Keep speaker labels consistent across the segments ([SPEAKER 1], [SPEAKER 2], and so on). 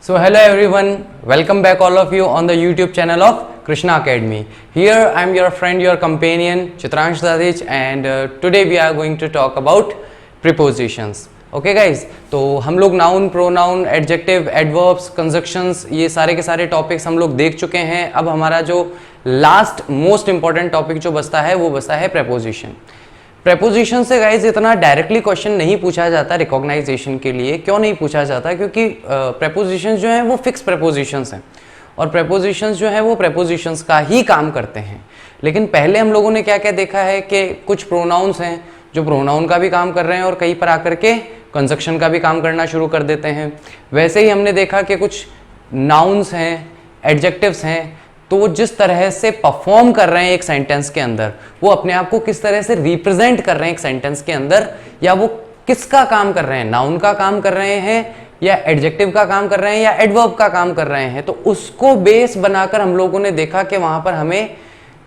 [SPEAKER 1] So hello everyone, welcome back all of you on the YouTube channel of Krishna Academy. Here I am your friend, your companion Chitransh Dadich, and today we are going to talk about prepositions. Okay guys, तो हम लोग noun, pronoun, adjective, adverbs, conjunctions ये सारे के सारे topics हम लोग देख चुके हैं. अब हमारा जो लास्ट मोस्ट इंपॉर्टेंट टॉपिक जो बचता है वो बचता है प्रेपोजिशन. प्रेपोजिशन से गाइज इतना डायरेक्टली क्वेश्चन नहीं पूछा जाता रिकॉग्नाइजेशन के लिए. क्यों नहीं पूछा जाता? क्योंकि प्रेपोजिशंस जो हैं वो फिक्स प्रेपोजिशंस हैं और प्रेपोजिशंस जो हैं वो प्रेपोजिशंस का ही काम करते हैं. लेकिन पहले हम लोगों ने क्या क्या देखा है कि कुछ प्रोनाउंस हैं जो प्रोनाउन का भी काम कर रहे हैं और कहीं पर आकर के कंजक्शन का भी काम करना शुरू कर देते हैं. वैसे ही हमने देखा कि कुछ नाउन्स हैं, एडजेक्टिव्स हैं, तो वो जिस तरह से परफॉर्म कर रहे हैं एक सेंटेंस के अंदर, वो अपने आप को किस तरह से रिप्रेजेंट कर रहे हैं एक सेंटेंस के अंदर, या वो किसका काम कर रहे हैं, नाउन का काम कर रहे हैं या एडजेक्टिव का काम कर रहे हैं या एडवर्ब का काम कर रहे हैं. तो उसको बेस बनाकर हम लोगों ने देखा कि वहां पर हमें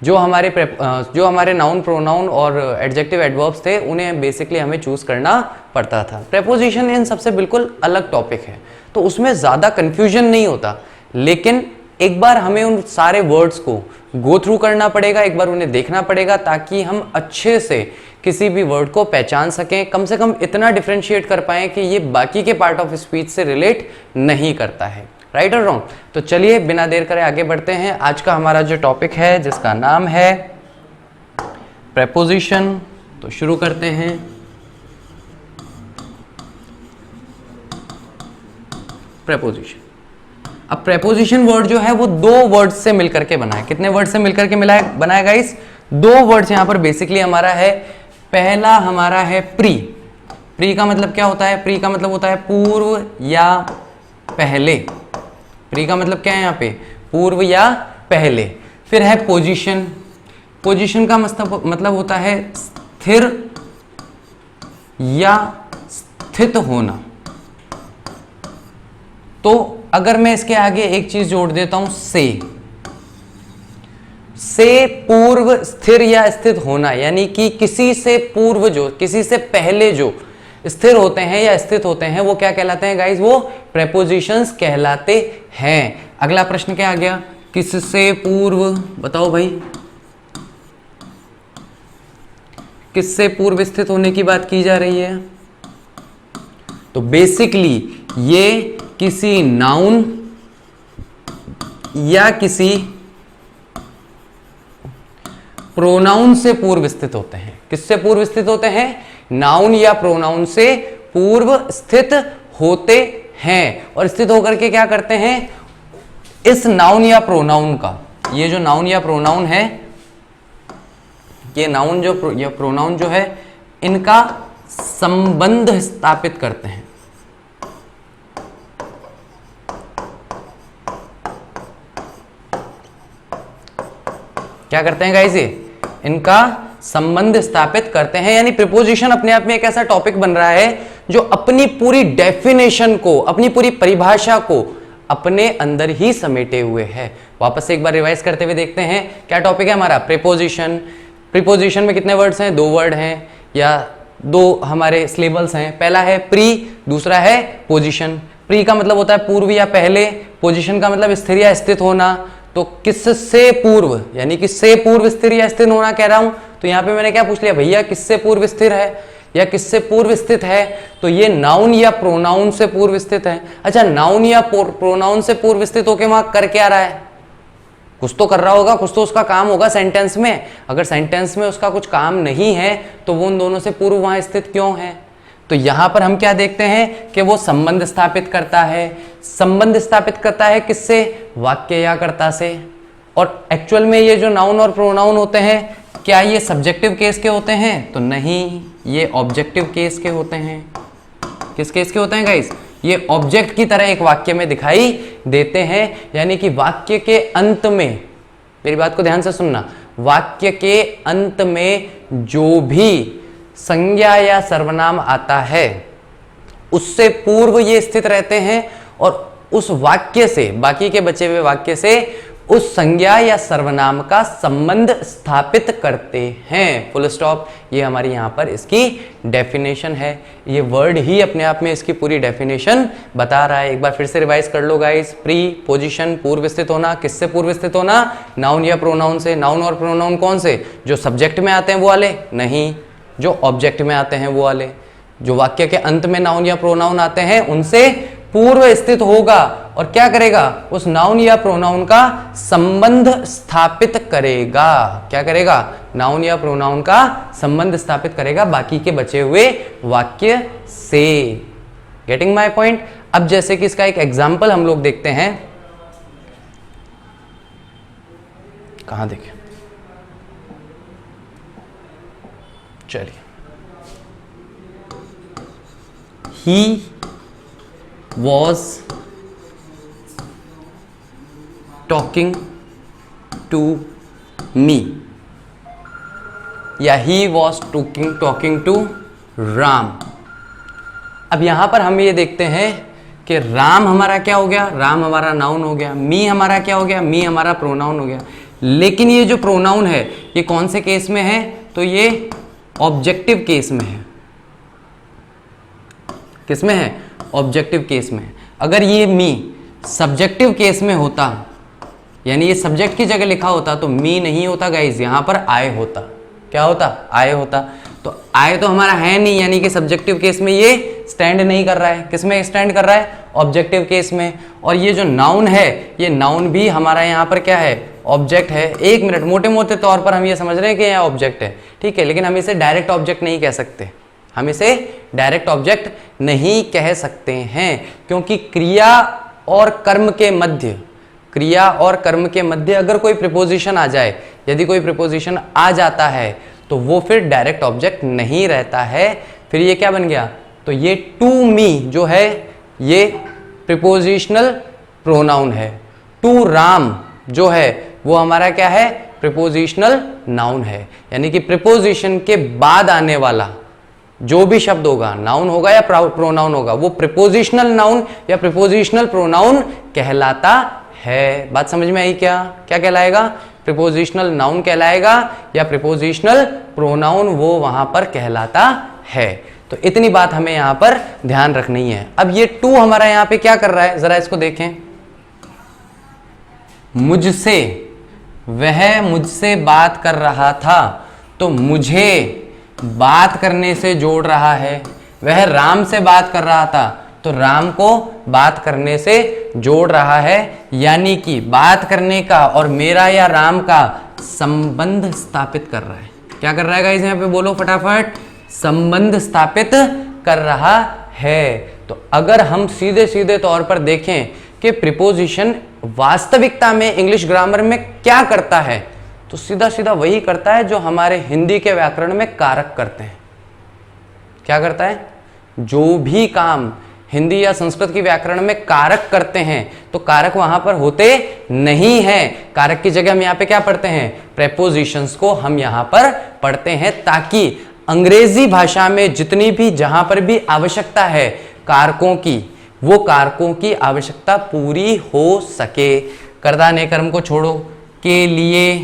[SPEAKER 1] जो हमारे नाउन, प्रोनाउन और एडजेक्टिव, एडवर्ब्स थे उन्हें बेसिकली हमें चूज करना पड़ता था. प्रेपोजिशन इन सबसे बिल्कुल अलग टॉपिक है, तो उसमें ज़्यादा कन्फ्यूजन नहीं होता. लेकिन एक बार हमें उन सारे वर्ड्स को गो थ्रू करना पड़ेगा, एक बार उन्हें देखना पड़ेगा ताकि हम अच्छे से किसी भी वर्ड को पहचान सकें, कम से कम इतना डिफरेंशिएट कर पाएं कि ये बाकी के पार्ट ऑफ स्पीच से रिलेट नहीं करता है. राइट और रॉन्ग? तो चलिए बिना देर करे आगे बढ़ते हैं. आज का हमारा जो टॉपिक है जिसका नाम है प्रेपोजिशन, तो शुरू करते हैं. प्रेपोजिशन. अब प्रेपोजिशन वर्ड जो है वो दो वर्ड्स से मिलकर के बना है. कितने वर्ड से मिलकर के बनाया गाइस? दो वर्ड्स यहां पर बेसिकली हमारा है. पहला हमारा है प्री. प्री का मतलब क्या होता है? प्री का मतलब होता है पूर्व या पहले. प्री का मतलब क्या है यहाँ पे? पूर्व या पहले. फिर है पोजीशन. पोजीशन का मतलब होता है स्थिर या स्थित होना. तो अगर मैं इसके आगे एक चीज जोड़ देता हूं से पूर्व स्थिर या स्थित होना, यानी कि किसी से पूर्व जो, किसी से पहले जो स्थिर होते हैं या स्थित होते हैं वो क्या कहलाते हैं गाइस? वो प्रेपोजिशंस कहलाते हैं. अगला प्रश्न क्या आ गया? किससे पूर्व? बताओ भाई, किससे पूर्व स्थित होने की बात की जा रही है? तो बेसिकली ये किसी नाउन या किसी प्रोनाउन से पूर्व स्थित होते हैं. किससे पूर्व स्थित होते हैं? नाउन या प्रोनाउन से पूर्व स्थित होते हैं. और स्थित होकर के क्या करते हैं? इस नाउन या प्रोनाउन का, ये जो नाउन या प्रोनाउन है, ये नाउन जो या प्रोनाउन जो है, इनका संबंध स्थापित करते हैं. क्या करते हैं गाइस? ये इनका संबंध स्थापित करते हैं. यानी प्रीपोजिशन अपने आप में एक ऐसा टॉपिक बन रहा है जो अपनी पूरी डेफिनेशन को, अपनी पूरी परिभाषा को अपने अंदर ही समेटे हुए है. वापस से एक बार रिवाइज करते हुए देखते हैं क्या टॉपिक है हमारा? प्रीपोजिशन. प्रीपोजिशन में कितने वर्ड्स हैं? दो वर्ड हैं या दो हमारे सिलेबल्स हैं. पहला है प्री, दूसरा है पोजीशन. प्री का मतलब होता है पूर्व या पहले. पोजीशन का मतलब स्थिर या स्थित होना. तो किससे पूर्व, यानी किससे पूर्व स्थिर या स्थिर होना कह रहा हूं. तो यहां पे मैंने क्या पूछ लिया भैया? किससे पूर्व स्थिर है या किससे पूर्व स्थित है? तो ये नाउन या प्रोनाउन से पूर्व स्थित है. अच्छा, नाउन या प्रोनाउन से पूर्व स्थित होके वहां कर क्या रहा है? कुछ तो कर रहा होगा, कुछ तो उसका काम होगा सेंटेंस में. अगर सेंटेंस में उसका कुछ काम नहीं है तो वो उन दोनों से पूर्व वहां स्थित क्यों है? तो यहां पर हम क्या देखते हैं कि वो संबंध स्थापित करता है. संबंध स्थापित करता है किससे? वाक्य या कर्ता से. और एक्चुअल में ये जो नाउन और प्रोनाउन होते हैं, क्या ये सब्जेक्टिव केस के होते हैं? तो नहीं, ये ऑब्जेक्टिव केस के होते हैं. किस केस के होते हैं गाइस? ये ऑब्जेक्ट की तरह एक वाक्य में दिखाई देते हैं. यानी कि वाक्य के अंत में, मेरी बात को ध्यान से सुनना, वाक्य के अंत में जो भी संज्ञा या सर्वनाम आता है उससे पूर्व ये स्थित रहते हैं और उस वाक्य से, बाकी के बचे हुए वाक्य से उस संज्ञा या सर्वनाम का संबंध स्थापित करते हैं। Full stop. ये हमारी यहां पर इसकी डेफिनेशन है। ये वर्ड ही अपने आप में इसकी पूरी डेफिनेशन बता रहा है। एक बार फिर से रिवाइज कर लो गाइस। प्रीपोजिशन, पूर्व स्थित होना। किससे पूर्व स्थित होना? नाउन या प्रोनाउन से। नाउन और प्रोनाउन कौन से? जो सब्जेक्ट में आते हैं वो वाले नहीं, जो ऑब्जेक्ट में आते हैं वो वाले। जो वाक्य के अंत में नाउन या प्रोनाउन आते हैं उनसे पूर्व स्थित होगा और क्या करेगा? उस नाउन या प्रोनाउन का संबंध स्थापित करेगा। क्या करेगा? नाउन या प्रोनाउन का संबंध स्थापित करेगा बाकी के बचे हुए वाक्य से। Getting my point? अब जैसे कि इसका एक एग्जाम्पल हम लोग देखते हैं। कहां देखें? चलिए। He was talking to me या he was talking to Ram. अब यहां पर हम ये देखते हैं कि राम हमारा क्या हो गया? राम हमारा नाउन हो गया। मी हमारा क्या हो गया? मी हमारा प्रोनाउन हो गया। लेकिन ये जो प्रोनाउन है ये कौन से केस में है? तो ये ऑब्जेक्टिव केस में है। किसमें है? ऑब्जेक्टिव केस में। अगर ये मी सब्जेक्टिव केस में होता, यानी ये सब्जेक्ट की जगह लिखा होता, तो मी नहीं होता गाइज, यहां पर आए होता। क्या होता? आए होता। तो आए तो हमारा है नहीं, यानी कि सब्जेक्टिव केस में ये स्टैंड नहीं कर रहा है। किस में स्टैंड कर रहा है? ऑब्जेक्टिव केस में। और ये जो नाउन है, ये नाउन भी हमारा यहाँ पर क्या है? ऑब्जेक्ट है। एक मिनट, मोटे मोटे तौर पर हम ये समझ रहे हैं कि यह ऑब्जेक्ट है, ठीक है, लेकिन हम इसे डायरेक्ट ऑब्जेक्ट नहीं कह सकते। हम इसे डायरेक्ट ऑब्जेक्ट नहीं कह सकते हैं, क्योंकि क्रिया और कर्म के मध्य, क्रिया और कर्म के मध्य अगर कोई प्रीपोजिशन आ जाए, यदि कोई प्रीपोजिशन आ जाता है तो वो फिर डायरेक्ट ऑब्जेक्ट नहीं रहता है। फिर ये क्या बन गया? तो ये टू मी जो है ये प्रीपोजिशनल प्रोनाउन है। टू राम जो है वो हमारा क्या है? प्रीपोजिशनल नाउन है। यानी कि प्रीपोजिशन के बाद आने वाला जो भी शब्द होगा, नाउन होगा या प्रोनाउन होगा, वो प्रीपोजिशनल नाउन या प्रीपोजिशनल प्रोनाउन कहलाता है। बात समझ में आई क्या? क्या कहलाएगा? प्रीपोजिशनल नाउन कहलाएगा या प्रीपोजिशनल प्रोनाउन वो वहां पर कहलाता है। तो इतनी बात हमें यहां पर ध्यान रखनी है। अब ये टू हमारा यहां पे क्या कर रहा है? जरा इसको देखें। मुझसे, वह मुझसे बात कर रहा था, तो मुझे बात करने से जोड़ रहा है। वह राम से बात कर रहा था, तो राम को बात करने से जोड़ रहा है। यानी कि बात करने का और मेरा या राम का संबंध स्थापित कर रहा है। क्या कर रहा है गाइस? यहाँ पे बोलो फटाफट। संबंध स्थापित कर रहा है। तो अगर हम सीधे सीधे तौर पर देखें कि प्रीपोजिशन वास्तविकता में इंग्लिश ग्रामर में क्या करता है, तो सीधा सीधा वही करता है जो हमारे हिंदी के व्याकरण में कारक करते हैं। क्या करता है? जो भी काम हिंदी या संस्कृत की व्याकरण में कारक करते हैं, तो कारक वहां पर होते नहीं हैं। कारक की जगह हम यहाँ पे क्या पढ़ते हैं? प्रेपोजिशंस को हम यहाँ पर पढ़ते हैं, ताकि अंग्रेजी भाषा में जितनी भी जहां पर भी आवश्यकता है कारकों की, वो कारकों की आवश्यकता पूरी हो सके। कर्ता ने कर्म को छोड़ो के लिए,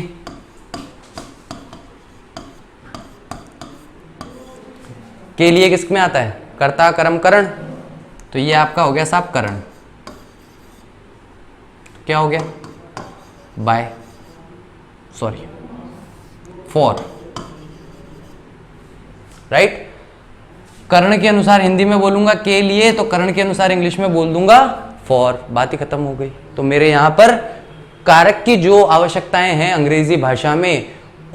[SPEAKER 1] के लिए किस में आता है? कर्ता कर्म करण। तो ये आपका हो गया साहब करण। क्या हो गया? By, sorry, for, right. कर्ण के अनुसार हिंदी में बोलूंगा के लिए, तो कर्ण के अनुसार इंग्लिश में बोल दूंगा फॉर। बात ही खत्म हो गई। तो मेरे यहां पर कारक की जो आवश्यकताएं हैं अंग्रेजी भाषा में,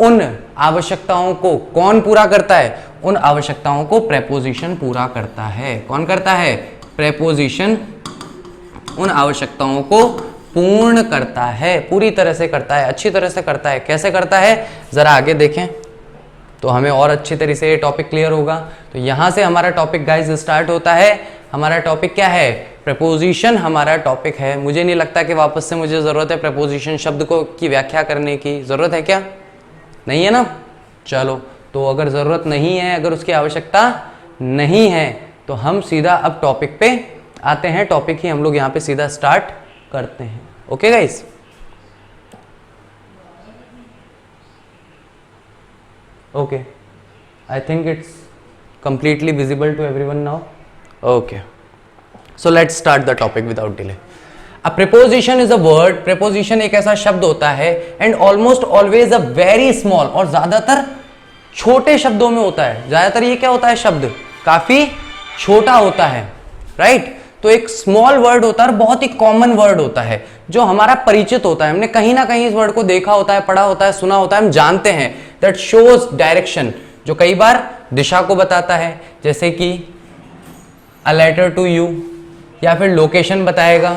[SPEAKER 1] उन आवश्यकताओं को कौन पूरा करता है? उन आवश्यकताओं को प्रेपोजिशन पूरा करता है। कौन करता है? प्रेपोजिशन उन आवश्यकताओं को पूर्ण करता है, पूरी तरह से करता है, अच्छी तरह से करता है। कैसे करता है? जरा आगे देखें तो हमें और अच्छी तरह से ये टॉपिक क्लियर होगा। तो यहां से हमारा टॉपिक गाइस स्टार्ट होता है। हमारा टॉपिक क्या है? प्रेपोजिशन हमारा टॉपिक है। मुझे नहीं लगता कि वापस से मुझे जरूरत है प्रेपोजिशन शब्द को की व्याख्या करने की। जरूरत है क्या? नहीं है ना? चलो, तो अगर जरूरत नहीं है, अगर उसकी आवश्यकता नहीं है, तो हम सीधा अब टॉपिक पे आते हैं। टॉपिक ही हम लोग यहाँ पे सीधा स्टार्ट करते हैं। Okay guys, Okay, I think it's completely visible to everyone now. Okay, so let's start the topic without delay. A preposition is a word. preposition एक ऐसा शब्द होता है and almost always a very small, और ज्यादातर छोटे शब्दों में होता है. ज्यादातर ये क्या होता है, शब्द काफी छोटा होता है, राइट? तो एक स्मॉल वर्ड होता है और बहुत ही कॉमन वर्ड होता है जो हमारा परिचित होता है. हमने कहीं ना कहीं इस वर्ड को देखा होता है, पढ़ा होता है, सुना होता है, हम जानते हैं. दैट शोज डायरेक्शन, जो कई बार दिशा को बताता है, जैसे कि अ लेटर टू यू, या फिर लोकेशन बताएगा,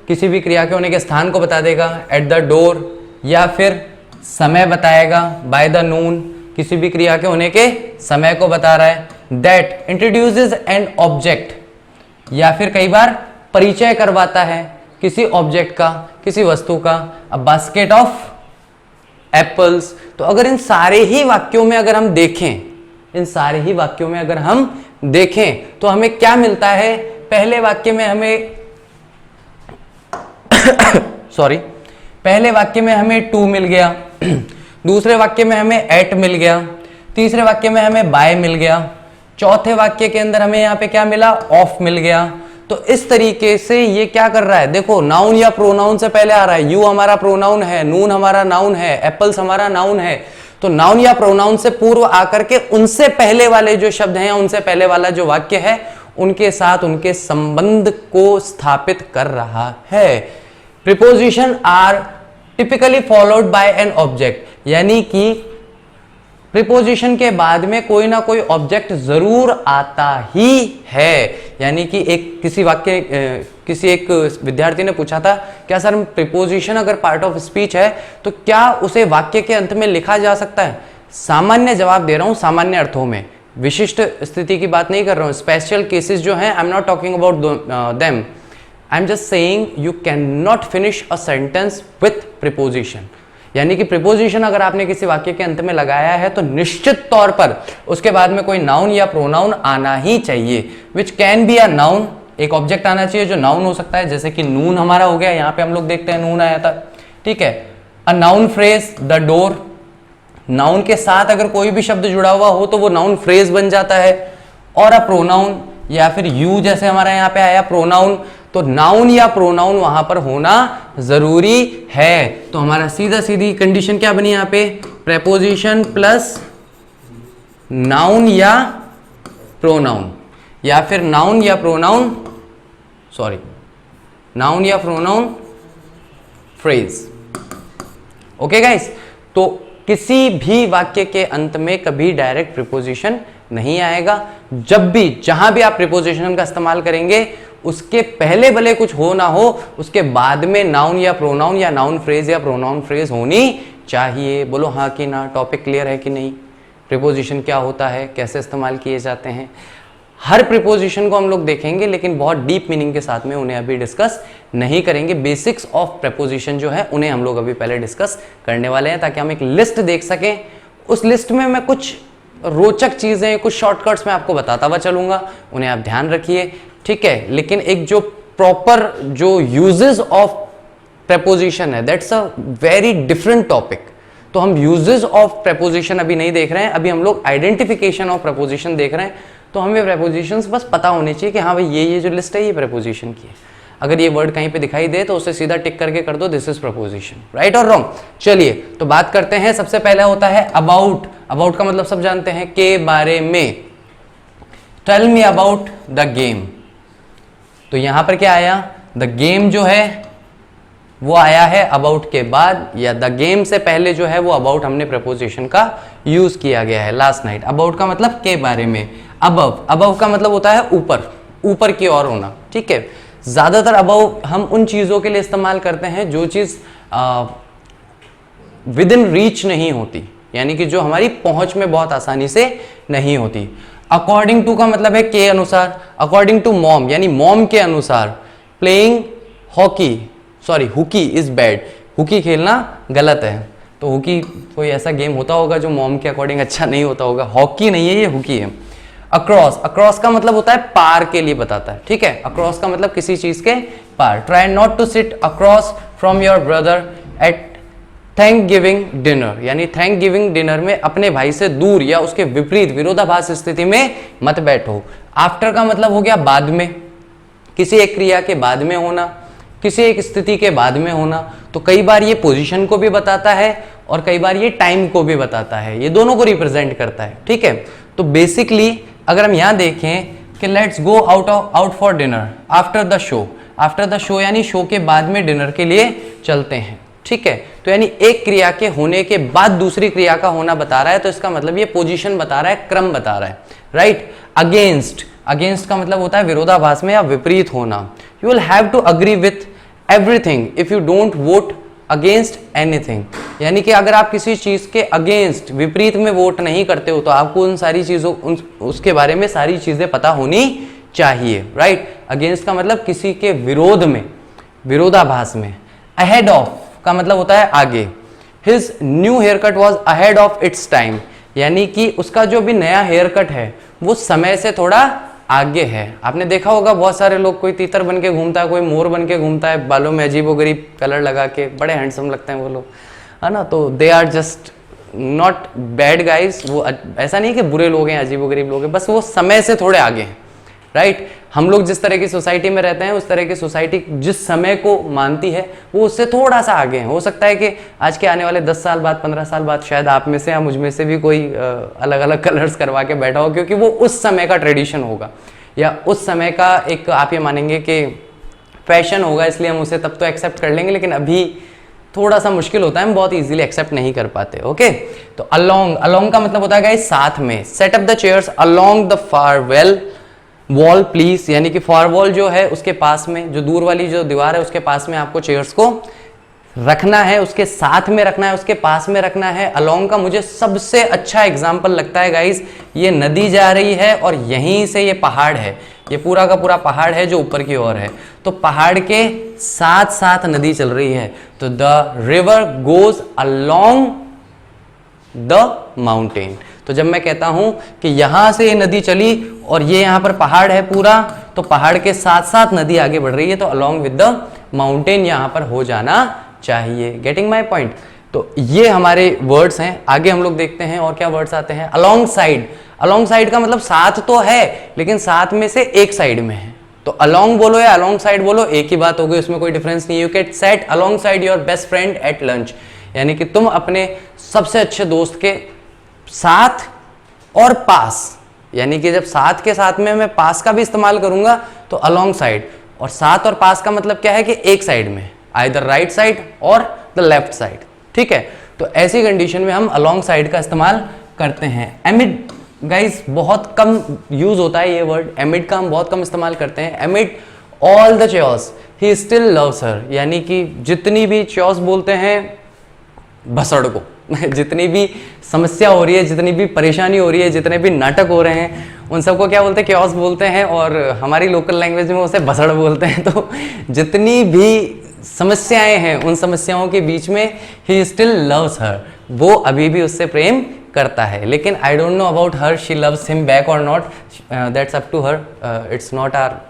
[SPEAKER 1] किसी भी क्रिया के होने के स्थान को बता देगा, एट द डोर, या फिर समय बताएगा, बाय द नून, किसी भी क्रिया के होने के समय को बता रहा है. दैट इंट्रोड्यूसेस एन ऑब्जेक्ट, या फिर कई बार परिचय करवाता है किसी ऑब्जेक्ट का, किसी वस्तु का. A basket of apples. तो अगर इन सारे ही वाक्यों में अगर हम देखें, इन सारे ही वाक्यों में अगर हम देखें तो हमें क्या मिलता है? पहले वाक्य में हमें सॉरी, पहले वाक्य में हमें टू मिल गया, दूसरे वाक्य में हमें एट मिल गया, तीसरे वाक्य में हमें बाय मिल गया, चौथे वाक्य के अंदर हमें यहाँ पे क्या मिला? ऑफ मिल गया. तो इस तरीके से ये क्या कर रहा है, देखो नाउन या प्रोनाउन से पहले आ रहा है. यू हमारा प्रोनाउन है, नून हमारा नाउन है, एप्पल्स हमारा नाउन है. तो नाउन या प्रोनाउन से पूर्व आकर के उनसे पहले वाले जो शब्द हैं, उनसे पहले वाला जो वाक्य है, उनके साथ उनके संबंध को स्थापित कर रहा है. Preposition are typically followed by an object, यानी कि प्रीपोजिशन के बाद में कोई ना कोई ऑब्जेक्ट जरूर आता ही है. यानी कि एक किसी वाक्य किसी एक विद्यार्थी ने पूछा था, क्या सर प्रीपोजिशन अगर पार्ट ऑफ स्पीच है तो क्या उसे वाक्य के अंत में लिखा जा सकता है? सामान्य जवाब दे रहा हूं, सामान्य अर्थों में, विशिष्ट स्थिति की बात नहीं कर रहा हूं. स्पेशल केसेस जो हैं, I am not talking about them, I am just saying you can not finish a sentence with preposition. यानी कि प्रीपोजिशन अगर आपने किसी वाक्य के अंत में लगाया है तो निश्चित तौर पर उसके बाद में कोई नाउन या प्रोनाउन आना ही चाहिए, which can be a noun. एक ऑब्जेक्ट आना चाहिए जो नाउन हो सकता है, जैसे कि नून हमारा हो गया, यहाँ पे हम लोग देखते हैं नून आया था, ठीक है. A noun phrase, the door. Noun के साथ अगर कोई भी शब्द जुड़ा हुआ हो तो वो नाउन फ्रेज बन जाता है. और अ प्रोनाउन, या फिर यू जैसे हमारा यहाँ पे आया प्रोनाउन, तो नाउन या प्रोनाउन वहां पर होना जरूरी है. तो हमारा सीधा सीधी कंडीशन क्या बनी यहाँ पे? प्रेपोजिशन प्लस नाउन या प्रोनाउन, या फिर नाउन या प्रोनाउन, सॉरी, नाउन या प्रोनाउन फ्रेज. ओके गाइस, तो किसी भी वाक्य के अंत में कभी डायरेक्ट प्रीपोजिशन नहीं आएगा. जब भी जहां भी आप प्रीपोजिशन का इस्तेमाल करेंगे, उसके पहले भले कुछ हो ना हो, उसके बाद में नाउन या प्रोनाउन या नाउन फ्रेज या प्रोनाउन फ्रेज होनी चाहिए. बोलो हाँ कि ना. टॉपिक क्लियर है कि नहीं? प्रीपोजिशन क्या होता है, कैसे इस्तेमाल किए जाते हैं, हर प्रीपोजिशन को हम लोग देखेंगे, लेकिन बहुत डीप मीनिंग के साथ में उन्हें अभी डिस्कस नहीं करेंगे. बेसिक्स ऑफ प्रीपोजिशन जो है उन्हें हम लोग अभी पहले डिस्कस करने वाले हैं, ताकि हम एक लिस्ट देख सकें. उस लिस्ट में मैं कुछ रोचक चीजें, कुछ शॉर्टकट्स मैं आपको बताता हुआ चलूंगा, उन्हें आप ध्यान रखिए, ठीक है. लेकिन एक जो प्रॉपर जो यूजेस ऑफ प्रेपोजिशन है, that's a very different topic. तो हम यूजेस ऑफ प्रेपोजिशन अभी नहीं देख रहे हैं, अभी हम लोग आइडेंटिफिकेशन ऑफ प्रेपोजिशन देख रहे हैं. तो हमें प्रेपोजिशंस बस पता होने चाहिए कि हाँ भाई ये जो लिस्ट है ये प्रेपोजिशन की है. अगर ये वर्ड कहीं पे दिखाई दे तो उसे सीधा टिक करके कर दो, दिस इज प्रेपोजिशन. राइट और रॉन्ग? चलिए तो बात करते हैं. सबसे पहला होता है अबाउट. अबाउट का मतलब सब जानते हैं, के बारे में. Tell me about the game. तो यहां पर क्या आया? द गेम जो है वो आया है अबाउट के बाद, या द गेम से पहले जो है वो अबाउट हमने प्रेपोजिशन का यूज किया गया है. Last night. अबाउट का मतलब के बारे में. अबव, अबव का मतलब होता है ऊपर, ऊपर की ओर होना, ठीक है. ज्यादातर अबव हम उन चीजों के लिए इस्तेमाल करते हैं जो चीज विद इन रीच नहीं होती, यानी कि जो हमारी पहुंच में बहुत आसानी से नहीं होती. अकॉर्डिंग टू का मतलब है के अनुसार. अकॉर्डिंग टू मॉम, यानी मॉम के अनुसार. Playing hockey, sorry hooky is bad. Hooky खेलना गलत है. तो हुकी कोई ऐसा गेम होता होगा जो मॉम के अकॉर्डिंग अच्छा नहीं होता होगा. हॉकी नहीं है ये, हुकी है. अक्रॉस, अक्रॉस का मतलब होता है पार के लिए बताता है, ठीक है. अक्रॉस का मतलब किसी चीज के पार. Try not to sit across from your brother at thanksgiving dinner, यानी थैंक गिविंग डिनर में अपने भाई से दूर या उसके विपरीत विरोधाभास स्थिति में मत बैठो। आफ्टर का मतलब हो गया बाद में, किसी एक क्रिया के बाद में होना, किसी एक स्थिति के बाद में होना। तो कई बार ये पोजीशन को भी बताता है और कई बार ये टाइम को भी बताता है, ये दोनों को रिप्रेजेंट करता है, ठीक है। तो बेसिकली अगर हम यहाँ देखें कि let's go out for dinner after the show, after the show यानी शो के बाद में डिनर के लिए चलते हैं, ठीक है। तो यानी एक क्रिया के होने के बाद दूसरी क्रिया का होना बता रहा है, तो इसका मतलब ये पोजीशन बता रहा है, क्रम बता रहा है, राइट। अगेंस्ट, अगेंस्ट का मतलब होता है विरोधाभास में या विपरीत होना। You will have to agree with everything if you don't vote against anything, यानी कि अगर आप किसी चीज के अगेंस्ट विपरीत में वोट नहीं करते हो तो आपको उन सारी चीजों उसके बारे में सारी चीजें पता होनी चाहिए, राइट। अगेंस्ट का मतलब किसी के विरोध में, विरोधाभास में। अहेड ऑफ का मतलब होता है आगे। His new haircut was ahead of its time, यानी कि उसका जो भी नया हेयर कट है वो समय से थोड़ा आगे है। आपने देखा होगा बहुत सारे लोग, कोई तीतर बन के घूमता है, कोई मोर बन के घूमता है, बालों में अजीबोगरीब कलर लगा के, बड़े हैंडसम लगते हैं वो लोग, है ना। तो they are just not bad guys, वो ऐसा नहीं कि बुरे लोग हैं, अजीबोगरीब लोग हैं, बस वो समय से थोड़े आगे हैं, राइट। हम लोग जिस तरह की सोसाइटी में रहते हैं उस तरह की सोसाइटी जिस समय को मानती है वो उससे थोड़ा सा आगे है। हो सकता है कि आज के आने वाले 10 साल बाद, 15 साल बाद शायद आप में से या मुझ में से भी कोई अलग अलग कलर्स करवा के बैठा हो, क्योंकि वो उस समय का ट्रेडिशन होगा या उस समय का एक, आप ये मानेंगे कि फैशन होगा, इसलिए हम उसे तब तो एक्सेप्ट कर लेंगे, लेकिन अभी थोड़ा सा मुश्किल होता है, हम बहुत इजीली एक्सेप्ट नहीं कर पाते, ओके। तो अलोंग, अलोंग का मतलब होता है गाइस साथ में। Set up the chairs along the farewell wall please, यानी कि फार वॉल जो है उसके पास में, जो दूर वाली जो दीवार है उसके पास में आपको चेयर्स को रखना है, उसके साथ में रखना है, उसके पास में रखना है। अलोंग का मुझे सबसे अच्छा एग्जाम्पल लगता है गाइस, ये नदी जा रही है और यहीं से ये पहाड़ है, ये पूरा का पूरा पहाड़ है जो ऊपर की ओर है, तो पहाड़ के साथ साथ नदी चल रही है, तो the river goes along the mountain. तो जब मैं कहता हूं कि यहां से ये नदी चली और ये यहां पर पहाड़ है पूरा, तो पहाड़ के साथ साथ नदी आगे बढ़ रही है, तो अलोंग विद द माउंटेन यहां पर हो जाना चाहिए। Getting my point. तो ये हमारे वर्ड्स हैं। आगे हम लोग देखते हैं और क्या वर्ड्स आते हैं। अलोंग साइड, अलोंग साइड का मतलब साथ तो है लेकिन साथ में से एक साइड में है, तो अलोंग बोलो या अलोंग साइड बोलो एक ही बात हो गई, उसमें कोई डिफरेंस नहीं है। You can set along side your best friend at lunch, यानी कि तुम अपने सबसे अच्छे दोस्त के साथ और पास, यानी कि जब साथ के साथ में मैं पास का भी इस्तेमाल करूंगा तो अलोंग साइड, और साथ और पास का मतलब क्या है कि एक साइड में, आइदर राइट साइड और द लेफ्ट साइड, ठीक है। तो ऐसी कंडीशन में हम अलोंग साइड का इस्तेमाल करते हैं। एमिड गाइस बहुत कम यूज होता है ये वर्ड, एमिड का हम बहुत कम इस्तेमाल करते हैं। एमिड all the chairs he still loves her, यानी कि जितनी भी चेयर्स बोलते हैं भसड़ को जितनी भी समस्या हो रही है, जितनी भी परेशानी हो रही है, जितने भी नाटक हो रहे हैं, उन सबको क्या बोलते हैं, क्योस बोलते हैं, और हमारी लोकल लैंग्वेज में उसे भसड़ बोलते हैं। तो जितनी भी समस्याएं हैं उन समस्याओं के बीच में ही स्टिल लव्स हर, वो अभी भी उससे प्रेम करता है। लेकिन I don't know about her, she loves him back और not, that's up to her, it's not our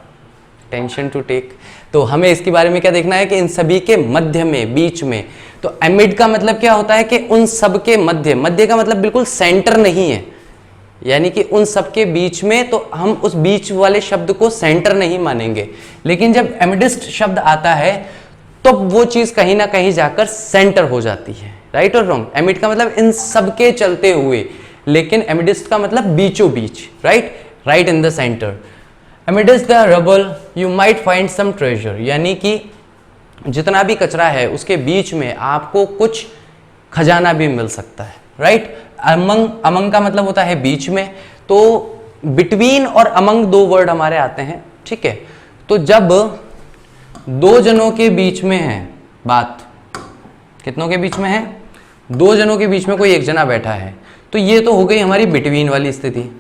[SPEAKER 1] tension to take. तो हमें इसके बारे में क्या देखना है कि इन सभी के मध्य में, बीच में। तो एमिड का मतलब क्या होता है कि उन सब के मध्य, मध्य का मतलब बिल्कुल सेंटर नहीं है, यानी कि उन सब के बीच में, तो हम उस बीच वाले शब्द को सेंटर नहीं मानेंगे। लेकिन जब एमिडिस्ट शब्द आता है तो वो चीज कहीं ना कहीं जाकर सेंटर हो जाती है, राइट और रॉन्ग। एमिड का मतलब इन सब के चलते हुए, लेकिन एमिडिस्ट का मतलब बीचों बीच, right, right in the centre. Amidst the rubble you might find some treasure, यानी कि जितना भी कचरा है उसके बीच में आपको कुछ खजाना भी मिल सकता है, राइट। अमंग, अमंग का मतलब होता है बीच में, तो बिटवीन और अमंग दो वर्ड हमारे आते हैं, ठीक है। तो जब दो जनों के बीच में है बात, कितनों के बीच में है, दो जनों के बीच में कोई एक जना बैठा है, तो ये तो हो गई हमारी बिटवीन वाली स्थिति,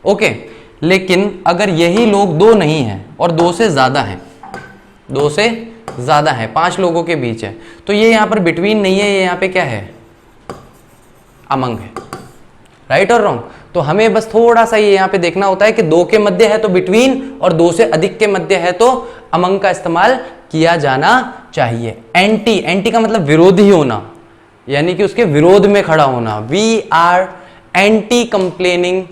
[SPEAKER 1] ओके। लेकिन अगर यही लोग दो नहीं हैं और दो से ज्यादा हैं, दो से ज्यादा है, 5 लोगों के बीच है, तो ये यहां पर बिटवीन नहीं है, ये यहां पे क्या है, अमंग है, राइट और रॉन्ग। तो हमें बस थोड़ा सा ये यहां पे देखना होता है कि 2 के मध्य है तो बिटवीन और 2 से अधिक के मध्य है तो अमंग का इस्तेमाल किया जाना चाहिए। एंटी, एंटी का मतलब विरोधी होना, यानी कि उसके विरोध में खड़ा होना। We are anti complaining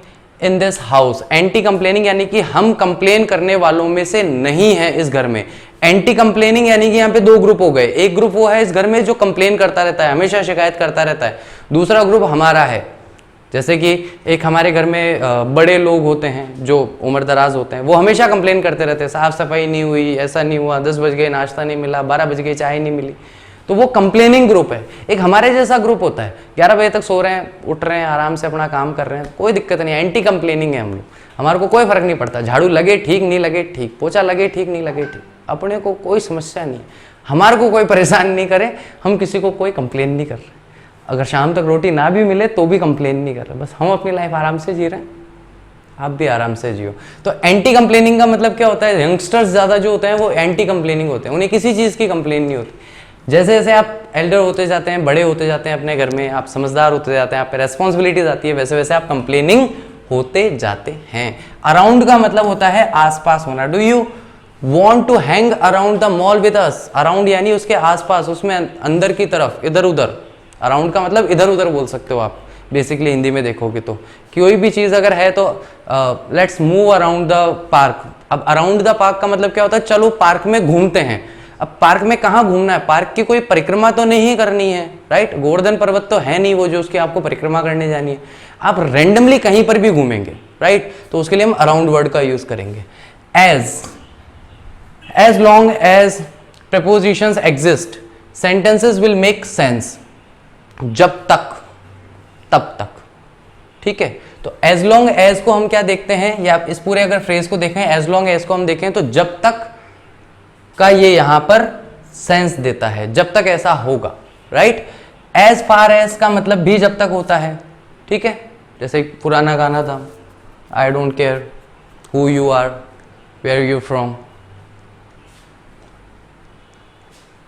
[SPEAKER 1] in this house. Anti complaining यानी कि हम कंप्लेन करने वालों में से नहीं है इस घर में। एंटी कंप्लेनिंग यानी कि यहाँ पे दो ग्रुप हो गए। एक ग्रुप वो है इस घर में जो कंप्लेन करता रहता है, हमेशा शिकायत करता रहता है। दूसरा ग्रुप हमारा है, जैसे कि एक हमारे घर में बड़े लोग होते हैं जो उम्र दराज होते हैं, वो हमेशा कंप्लेन करते रहते हैं, साफ सफाई नहीं हुई, ऐसा नहीं हुआ, 10 बज गए नाश्ता नहीं मिला, 12 बज गए चाय नहीं मिली। तो वो कंप्लेनिंग ग्रुप है। एक हमारे जैसा ग्रुप होता है, 11 बजे तक सो रहे हैं, उठ रहे हैं, आराम से अपना काम कर रहे हैं, कोई दिक्कत नहीं, एंटी कंप्लेनिंग है हम लोग। हमारे को कोई फर्क नहीं पड़ता, झाड़ू लगे ठीक, नहीं लगे ठीक, पोछा लगे ठीक, नहीं लगे ठीक, अपने को कोई समस्या नहीं, हमारे को कोई परेशान नहीं करे, हम किसी को कोई कंप्लेन नहीं कर रहे। अगर शाम तक रोटी ना भी मिले तो भी कंप्लेन नहीं कर रहे, बस हम अपनी लाइफ आराम से जी रहे हैं, आप भी आराम से जियो। तो एंटी कंप्लेनिंग का मतलब क्या होता है? यंगस्टर्स ज़्यादा जो होते हैं वो एंटी कंप्लेनिंग होते हैं, उन्हें किसी चीज़ की कंप्लेन नहीं होती। जैसे जैसे आप एल्डर होते जाते हैं, बड़े होते जाते हैं अपने घर में, आप समझदार होते जाते हैं, आप पे रेस्पॉन्सिबिलिटीज आती है, वैसे वैसे आप कंप्लेनिंग होते जाते हैं। अराउंड का मतलब होता है आसपास होना। Do you want to hang around the mall with us? Around यानी उसके आसपास, उसमें अंदर की तरफ, इधर उधर। अराउंड का मतलब इधर उधर बोल सकते हो आप, बेसिकली हिंदी में देखोगे तो। कोई भी चीज़ अगर है तो let's move around the park. अब अराउंड द पार्क का मतलब क्या होता है? चलो पार्क में घूमते हैं। अब पार्क में कहाँ घूमना है? पार्क की कोई परिक्रमा तो नहीं करनी है, राइट? गोवर्धन पर्वत तो है नहीं वो जो उसकी आपको परिक्रमा करने जानी है। आप रेंडमली कहीं पर भी घूमेंगे, राइट? तो उसके लिए हम अराउंड वर्ड का यूज करेंगे। As long as prepositions exist sentences will make sense. जब तक, तब तक, ठीक है? तो एज लॉन्ग एज को हम क्या देखते हैं, या इस पूरे अगर फ्रेज को देखें, एज लॉन्ग एज को हम देखें तो जब तक का ये यहां पर सेंस देता है, जब तक ऐसा होगा, राइट? एज फार एज का मतलब भी जब तक होता है, ठीक है? जैसे एक पुराना गाना था, I don't care who you are, where you from.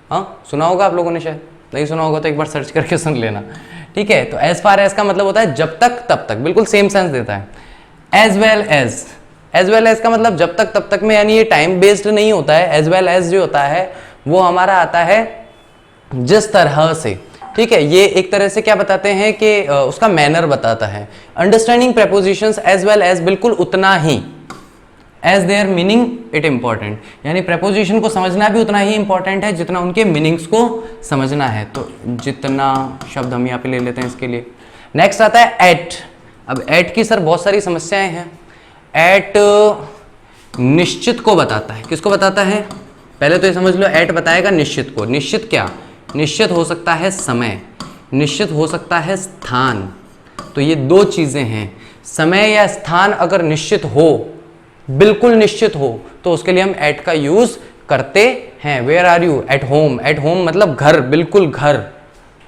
[SPEAKER 1] हाँ, सुना होगा आप लोगों ने, शायद नहीं सुना होगा तो एक बार सर्च करके सुन लेना, ठीक है? तो एज फार एज का मतलब होता है जब तक तब तक, बिल्कुल सेम सेंस देता है। As well as, as well as का मतलब जब तक तब तक में, यानी ये टाइम बेस्ड नहीं होता है। एज वेल एज जो होता है वो हमारा आता है जिस तरह से, ठीक है? ये एक तरह से क्या बताते हैं कि उसका मैनर बताता है। Understanding prepositions as well as, बिल्कुल उतना ही, as their meaning it important, यानी प्रेपोजिशन को समझना भी उतना ही इंपॉर्टेंट है जितना उनके मीनिंग्स को समझना है। तो जितना शब्द हम यहाँ पे ले लेते हैं इसके लिए। नेक्स्ट आता है एट। अब एट की सर बहुत सारी समस्याएं हैं। एट निश्चित को बताता है। किसको बताता है? पहले तो ये समझ लो, एट बताएगा निश्चित को। निश्चित क्या? निश्चित हो सकता है समय, निश्चित हो सकता है स्थान। तो ये दो चीजें हैं। समय या स्थान अगर निश्चित हो, बिल्कुल निश्चित हो, तो उसके लिए हम एट का यूज करते हैं। Where are you? At home. At home मतलब घर, बिल्कुल घर।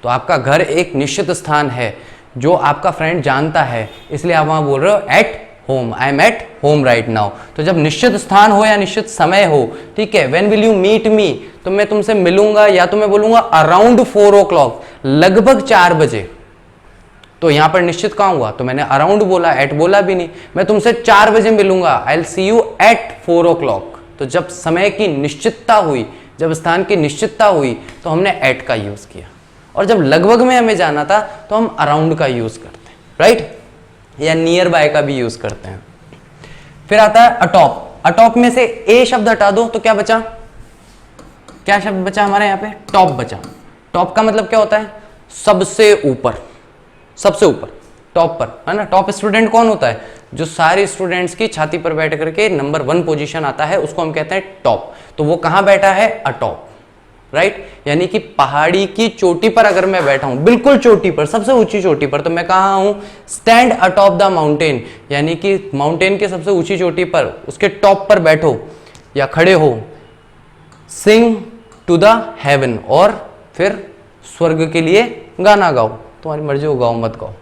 [SPEAKER 1] तो आपका घर एक निश्चित स्थान है जो आपका फ्रेंड जानता है, इसलिए आप वहां बोल रहे हो at home, I am at home right now. तो जब निश्चित स्थान हो या निश्चित समय हो, ठीक है? When will you meet me? तो मैं तुमसे मिलूंगा, या तो मैं बोलूंगा अराउंड 4 o'clock, लगभग 4 बजे। तो यहां पर निश्चित कहां हुआ? तो मैंने अराउंड बोला, एट बोला भी नहीं। मैं तुमसे 4 बजे मिलूंगा, I will see you at 4 o'clock। तो जब समय की निश्चितता हुई, जब स्थान की निश्चितता हुई, तो हमने एट का यूज किया। और जब लगभग में हमें जाना था तो हम अराउंड का यूज करते हैं, राइट? या नियर बाय का भी यूज करते हैं। फिर आता है अटॉप। अटॉप में से ए शब्द हटा दो तो क्या बचा? क्या शब्द बचा हमारे यहाँ पे? टॉप बचा। टॉप का मतलब क्या होता है? सबसे ऊपर, सबसे ऊपर, टॉप पर, है ना? टॉप स्टूडेंट कौन होता है? जो सारे स्टूडेंट्स की छाती पर बैठ करके नंबर 1 पोजीशन आता है, उसको हम कहते हैं टॉप। तो वो कहां बैठा है? Atop, right? यानी कि पहाड़ी की चोटी पर अगर मैं बैठा हूं, बिल्कुल चोटी पर, सबसे ऊंची चोटी पर, तो मैं कहां हूं? स्टैंड अटॉप द माउंटेन, यानी कि माउंटेन के सबसे ऊंची चोटी पर, उसके टॉप पर बैठो या खड़े हो। सिंग टू द हेवन, और फिर स्वर्ग के लिए गाना गाओ। तुम्हारी मर्जी हो, गाओ मत गाओ।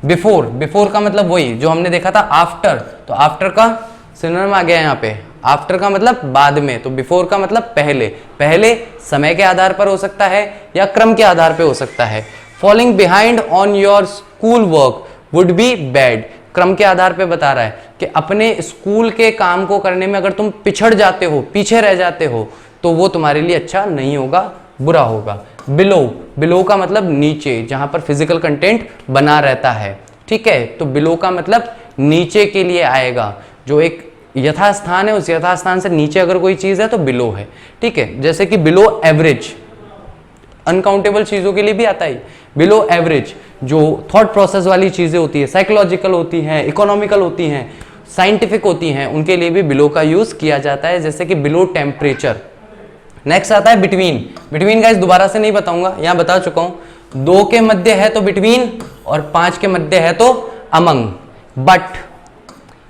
[SPEAKER 1] बिफोर, बिफोर का मतलब वही जो हमने देखा था आफ्टर। तो आफ्टर का सिनोनिम आ गया यहाँ पे। आफ्टर का मतलब बाद में, तो बिफोर का मतलब पहले। पहले समय के आधार पर हो सकता है या क्रम के आधार पर हो सकता है। Falling behind on your school work would be bad. क्रम के आधार पे बता रहा है कि अपने स्कूल के काम को करने में अगर तुम पिछड़ जाते हो, पीछे रह जाते हो, तो वो तुम्हारे लिए अच्छा नहीं होगा, बुरा होगा। बिलो, बिलो का मतलब नीचे, जहां पर फिजिकल कंटेंट बना रहता है, ठीक है। तो बिलो का मतलब नीचे के लिए आएगा, जो एक यथास्थान है, उस यथास्थान से नीचे अगर कोई चीज है तो बिलो है, ठीक है। जैसे कि बिलो एवरेज अनकाउंटेबल चीजों के लिए भी आता है। बिलो एवरेज जो थॉट प्रोसेस वाली चीजें होती है, साइकोलॉजिकल होती हैं, इकोनॉमिकल होती हैं, साइंटिफिक होती हैं, उनके लिए भी बिलो का यूज किया जाता है, जैसे कि बिलो टेम्परेचर। नेक्स्ट आता है बिटवीन। बिटवीन गाइस दोबारा से नहीं बताऊंगा, यहां बता चुका हूं। 2 के मध्य है तो बिटवीन, और 5 के मध्य है तो अमंग।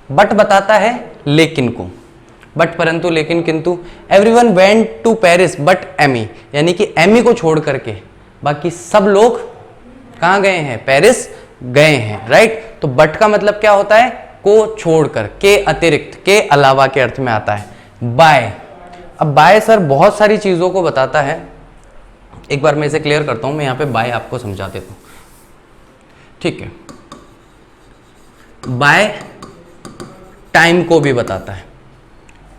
[SPEAKER 1] बट बताता है लेकिन को, बट परंतु लेकिन किंतु। Everyone went to Paris but Amy, यानी कि एमी को छोड़ करके बाकी सब लोग कहां गए हैं, पेरिस गए हैं, राइट। तो बट का मतलब क्या होता है, को छोड़कर, के अतिरिक्त, के अलावा के अर्थ में आता है। बाय, अब बाय सर बहुत सारी चीजों को बताता है, एक बार मैं इसे क्लियर करता हूं, मैं यहां पे बाय आपको समझा देता हूं, ठीक है। बाय टाइम को भी बताता है।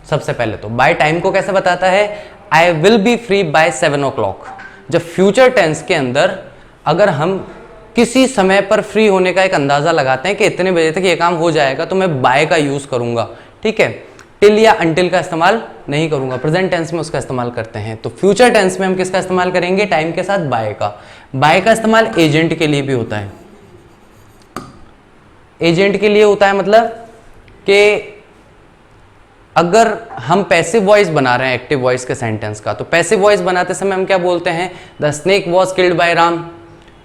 [SPEAKER 1] सबसे पहले तो बाय टाइम को कैसे बताता है, I will be free by 7 o'clock। जब फ्यूचर टेंस के अंदर अगर हम किसी समय पर फ्री होने का एक अंदाजा लगाते हैं कि इतने बजे तक ये काम हो जाएगा, तो मैं बाय का यूज करूंगा, ठीक है। टिल या अंटिल का इस्तेमाल नहीं करूंगा, प्रेजेंट टेंस में उसका इस्तेमाल करते हैं। तो फ्यूचर टेंस में हम किसका इस्तेमाल करेंगे, टाइम के साथ बाय का। बाय का इस्तेमाल एजेंट के लिए भी होता है। एजेंट के लिए होता है मतलब कि अगर हम पैसिव वॉइस बना रहे हैं एक्टिव वॉइस के सेंटेंस का, तो पैसिव वॉइस बनाते समय हम क्या बोलते हैं, the snake was killed bye Ram.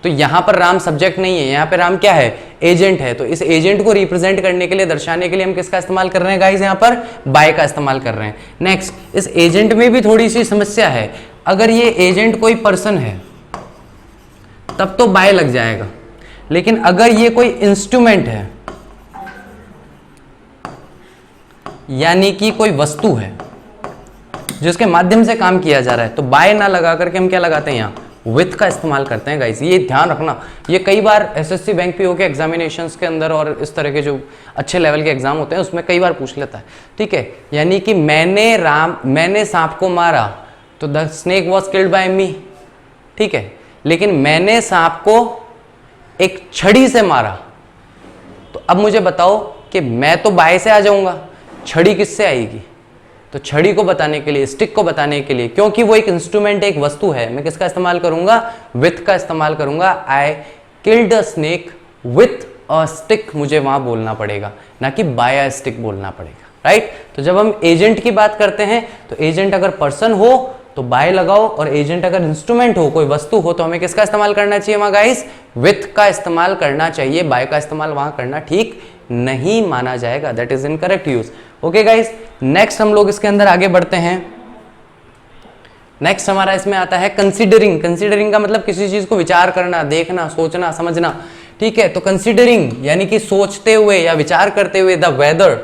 [SPEAKER 1] तो यहां पर राम सब्जेक्ट नहीं है, यहां पे राम क्या है, एजेंट है। तो इस एजेंट को रिप्रेजेंट करने के लिए, दर्शाने के लिए हम किसका इस्तेमाल कर रहे हैं गाइस, यहां पर बाय का इस्तेमाल कर रहे हैं। नेक्स्ट, इस एजेंट में भी थोड़ी सी समस्या है। अगर ये एजेंट कोई पर्सन है तब तो बाय लग जाएगा, लेकिन अगर ये कोई इंस्ट्रूमेंट है, यानी कि कोई वस्तु है जिसके माध्यम से काम किया जा रहा है, तो बाय ना लगा करके हम क्या लगाते हैं, यहां विथ का इस्तेमाल करते हैं गाइस। ये ध्यान रखना, ये कई बार एसएससी बैंक पीओ के एग्जामिनेशंस के अंदर और इस तरह के जो अच्छे लेवल के एग्जाम होते हैं उसमें कई बार पूछ लेता है, ठीक है। यानी कि मैंने सांप को मारा, तो the snake was killed by me, ठीक है। लेकिन मैंने सांप को एक छड़ी से मारा, तो अब मुझे बताओ कि मैं तो बाय से आ जाऊंगा, छड़ी किससे आएगी। तो छड़ी को बताने के लिए, स्टिक को बताने के लिए, क्योंकि वो एक इंस्ट्रूमेंट, एक वस्तु है, मैं किसका इस्तेमाल करूंगा, विथ का इस्तेमाल करूंगा। I killed a snake with a stick, मुझे वहां बोलना पड़ेगा, ना कि बाय अ स्टिक बोलना पड़ेगा, राइट। तो जब हम एजेंट की बात करते हैं, तो एजेंट अगर पर्सन हो तो बाय लगाओ, और एजेंट अगर इंस्ट्रूमेंट हो, कोई वस्तु हो, तो हमें किसका इस्तेमाल करना चाहिए वहां गाइस, विथ का इस्तेमाल करना चाहिए। बाय का इस्तेमाल वहां करना ठीक नहीं माना जाएगा, that is incorrect use. Okay guys, next हम लोग इसके अंदर आगे बढ़ते हैं। नेक्स्ट हमारा इसमें आता है कंसीडरिंग। कंसीडरिंग का मतलब किसी चीज को विचार करना, देखना, सोचना, समझना, ठीक है। तो कंसीडरिंग यानी कि सोचते हुए या विचार करते हुए, द वेदर,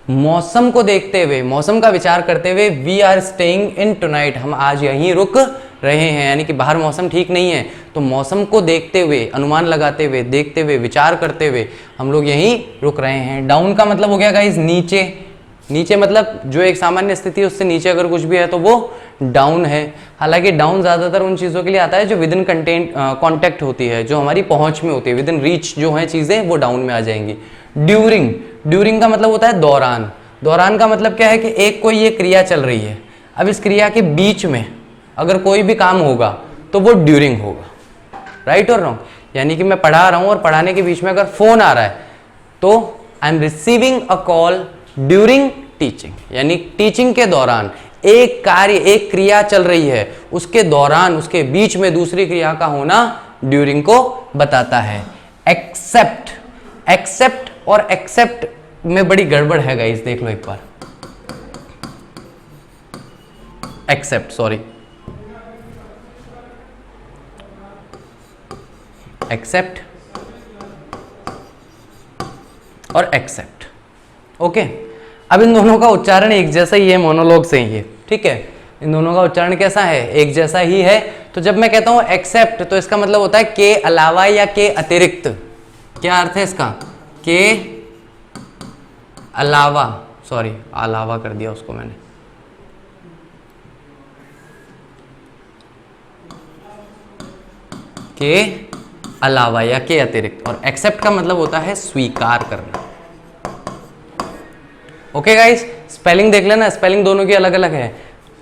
[SPEAKER 1] मौसम को देखते हुए, मौसम का विचार करते हुए, we are staying in tonight, हम आज यहीं रुक रहे हैं। यानी कि बाहर मौसम ठीक नहीं है, तो मौसम को देखते हुए, अनुमान लगाते हुए, देखते हुए, विचार करते हुए हम लोग यहीं रुक रहे हैं। डाउन का मतलब हो गया गाइस नीचे। नीचे मतलब जो एक सामान्य स्थिति है उससे नीचे अगर कुछ भी है तो वो डाउन है। हालांकि डाउन ज्यादातर उन चीजों के लिए आता है जो विद इन कॉन्टेक्ट होती है, जो हमारी पहुंच में होती है, विद इन रीच जो है चीजें, वो डाउन में आ जाएंगी। ड्यूरिंग, ड्यूरिंग का मतलब होता है दौरान। दौरान का मतलब क्या है कि एक कोई ये क्रिया चल रही है, अब इस क्रिया के बीच में अगर कोई भी काम होगा तो वो ड्यूरिंग होगा, राइट और रॉन्ग। यानी कि मैं पढ़ा रहा हूं और पढ़ाने के बीच में अगर फोन आ रहा है तो I am receiving a call during teaching, यानी टीचिंग के दौरान एक कार्य, एक क्रिया चल रही है, उसके दौरान, उसके बीच में दूसरी क्रिया का होना ड्यूरिंग को बताता है। एक्सेप्ट, एक्सेप्ट और एक्सेप्ट में बड़ी गड़बड़ है गाइस, देख लो एक बार। एक्सेप्ट, सॉरी, एक्सेप्ट और एक्सेप्ट, ओके। अब इन दोनों का उच्चारण एक जैसा ही है, मोनोलॉग से ही है, ठीक है। इन दोनों का उच्चारण कैसा है, एक जैसा ही है। तो जब मैं कहता हूं एक्सेप्ट, तो इसका मतलब होता है के अलावा या के अतिरिक्त। क्या अर्थ है इसका, के अलावा, सॉरी अलावा कर दिया उसको मैंने, के अलावा या के अतिरिक्त। और एक्सेप्ट का मतलब होता है स्वीकार करना। ओके गाइस, स्पेलिंग देख लेना, स्पेलिंग दोनों की अलग अलग है,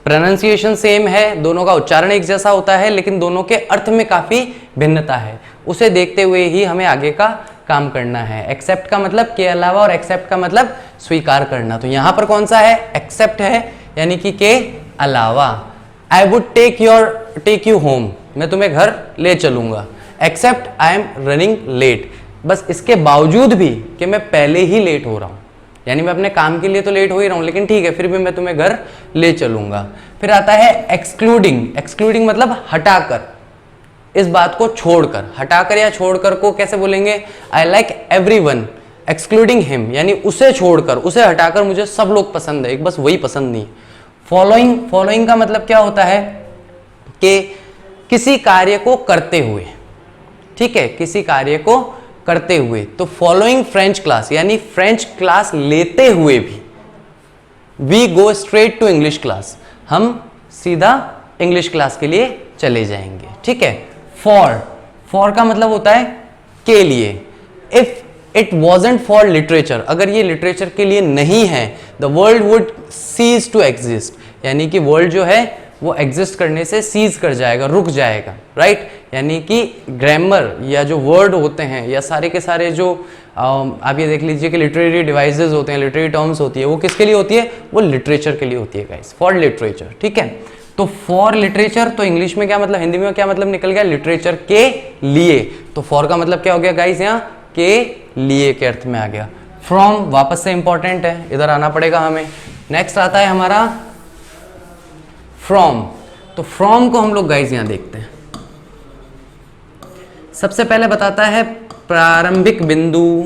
[SPEAKER 1] प्रोनाउंसिएशन सेम है, दोनों का उच्चारण एक जैसा होता है, लेकिन दोनों के अर्थ में काफी भिन्नता है। उसे देखते हुए ही हमें आगे का काम करना है। एक्सेप्ट का मतलब के अलावा और एक्सेप्ट का मतलब स्वीकार करना। तो यहां पर कौन सा है? एक्सेप्ट है, यानी कि के अलावा। I would take you home, मैं तुम्हें घर ले चलूंगा। Except I am running late, बस इसके बावजूद भी कि मैं पहले ही लेट हो रहा हूं, यानी मैं अपने काम के लिए तो लेट हो ही रहा हूं, लेकिन ठीक है फिर भी मैं तुम्हें घर ले चलूंगा। फिर आता है एक्सक्लूडिंग। एक्सक्लूडिंग मतलब हटाकर, इस बात को छोड़कर। हटाकर या छोड़कर को कैसे बोलेंगे? I like everyone excluding him, यानी उसे छोड़कर, उसे हटाकर मुझे सब लोग पसंद है, एक बस वही पसंद नहीं। फॉलोइंग, फॉलोइंग का मतलब क्या होता है कि किसी कार्य को करते हुए, ठीक है, किसी कार्य को करते हुए। तो फॉलोइंग फ्रेंच क्लास, यानी फ्रेंच क्लास लेते हुए भी, we go straight to English class, हम सीधा इंग्लिश क्लास के लिए चले जाएंगे। ठीक है। फॉर, फॉर का मतलब होता है के लिए। If it wasn't for literature, अगर ये लिटरेचर के लिए नहीं है, the world would cease to exist, यानी कि वर्ल्ड जो है वो एग्जिस्ट करने से सीज कर जाएगा, रुक जाएगा, राइट। यानी कि ग्रामर या जो वर्ड होते हैं या सारे के सारे जो आप ये देख लीजिए कि लिटरेरी डिवाइसेस होते हैं, लिटरेरी टर्म्स होती है, वो किसके लिए होती है? वो लिटरेचर के लिए होती है गाइस, फॉर लिटरेचर। ठीक है, तो फॉर लिटरेचर, तो इंग्लिश में क्या मतलब, हिंदी में क्या मतलब निकल गया? लिटरेचर के लिए। तो फॉर का मतलब क्या हो गया गाइस? यहाँ के लिए के अर्थ में आ गया। फ्रॉम वापस से इंपॉर्टेंट है, इधर आना पड़ेगा हमें। नेक्स्ट आता है हमारा फ्रॉम। तो फ्रॉम को हम लोग गाइस यहां देखते हैं। सबसे पहले बताता है प्रारंभिक बिंदु,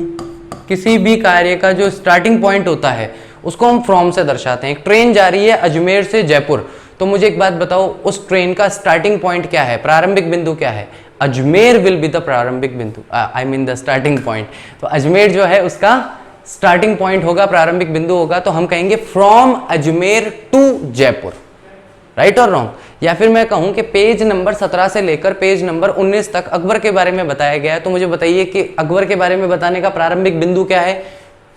[SPEAKER 1] किसी भी कार्य का जो स्टार्टिंग पॉइंट होता है उसको हम फ्रॉम से दर्शाते हैं। एक ट्रेन जा रही है अजमेर से जयपुर, तो मुझे एक बात बताओ, उस ट्रेन का स्टार्टिंग पॉइंट क्या है, प्रारंभिक बिंदु क्या है? अजमेर विल बी द प्रारंभिक बिंदु, I mean the starting point. तो अजमेर जो है उसका स्टार्टिंग पॉइंट होगा, प्रारंभिक बिंदु होगा, तो हम कहेंगे from Ajmer to Jaipur, right और रॉन्ग? या फिर मैं कहूं कि पेज नंबर 17 से लेकर पेज नंबर 19 तक अकबर के बारे में बताया गया है, तो मुझे बताइए कि अकबर के बारे में बताने का प्रारंभिक बिंदु क्या है?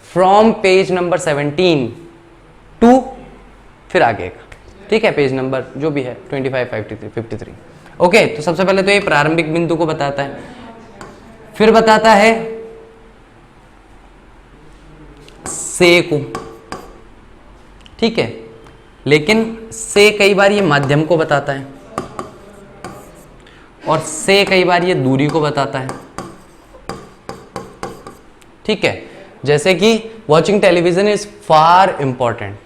[SPEAKER 1] फ्रॉम पेज नंबर 17 टू फिर आगे का, ठीक है, पेज नंबर जो भी है 25, 53। ओके, तो सबसे पहले तो ये प्रारंभिक बिंदु को बताता है। फिर बताता है से को, ठीक है, लेकिन से कई बार ये माध्यम को बताता है और से कई बार ये दूरी को बताता है। ठीक है, जैसे कि watching television is far important,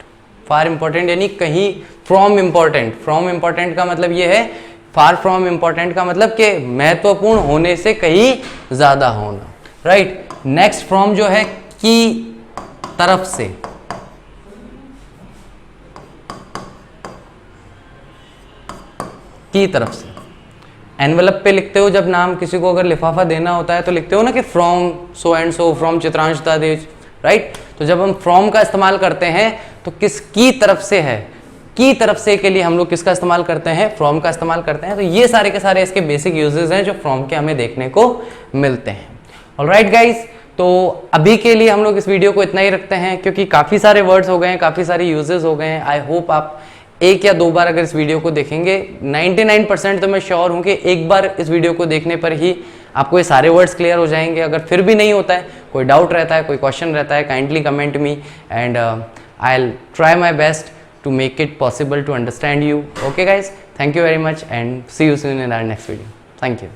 [SPEAKER 1] far important यानी कहीं फ्रॉम इंपॉर्टेंट। फ्रॉम इंपॉर्टेंट का मतलब ये है, फार फ्रॉम इंपॉर्टेंट का मतलब कि महत्वपूर्ण होने से कहीं ज्यादा होना, राइट। नेक्स्ट फ्रॉम जो है की तरफ से, की तरफ से। एनवेलप पे लिखते हो, जब नाम किसी को अगर लिफाफा देना होता है तो लिखते हो ना कि from so and so, from Chitransh दादेज, राइट। तो जब हम फ्रॉम का इस्तेमाल करते हैं तो किसकी तरफ से है, की तरफ से के लिए हम लोग किसका इस्तेमाल करते हैं? फ्रॉम का इस्तेमाल करते हैं। तो ये सारे के सारे इसके बेसिक यूजेस हैं जो फ्रॉम के हमें देखने को मिलते हैं। ऑलराइट गाइस, तो अभी के लिए हम लोग इस वीडियो को इतना ही रखते हैं, क्योंकि काफ़ी सारे वर्ड्स हो गए हैं, काफ़ी सारे यूजेस हो गए हैं। आई होप आप एक या दो बार अगर इस वीडियो को देखेंगे, 99% तो मैं श्योर हूँ कि एक बार इस वीडियो को देखने पर ही आपको ये सारे वर्ड्स क्लियर हो जाएंगे। अगर फिर भी नहीं होता है, कोई डाउट रहता है, कोई क्वेश्चन रहता है, kindly comment me and I will try my best to make it possible to understand you. Okay guys, thank you very much and see you soon in our next video. Thank you.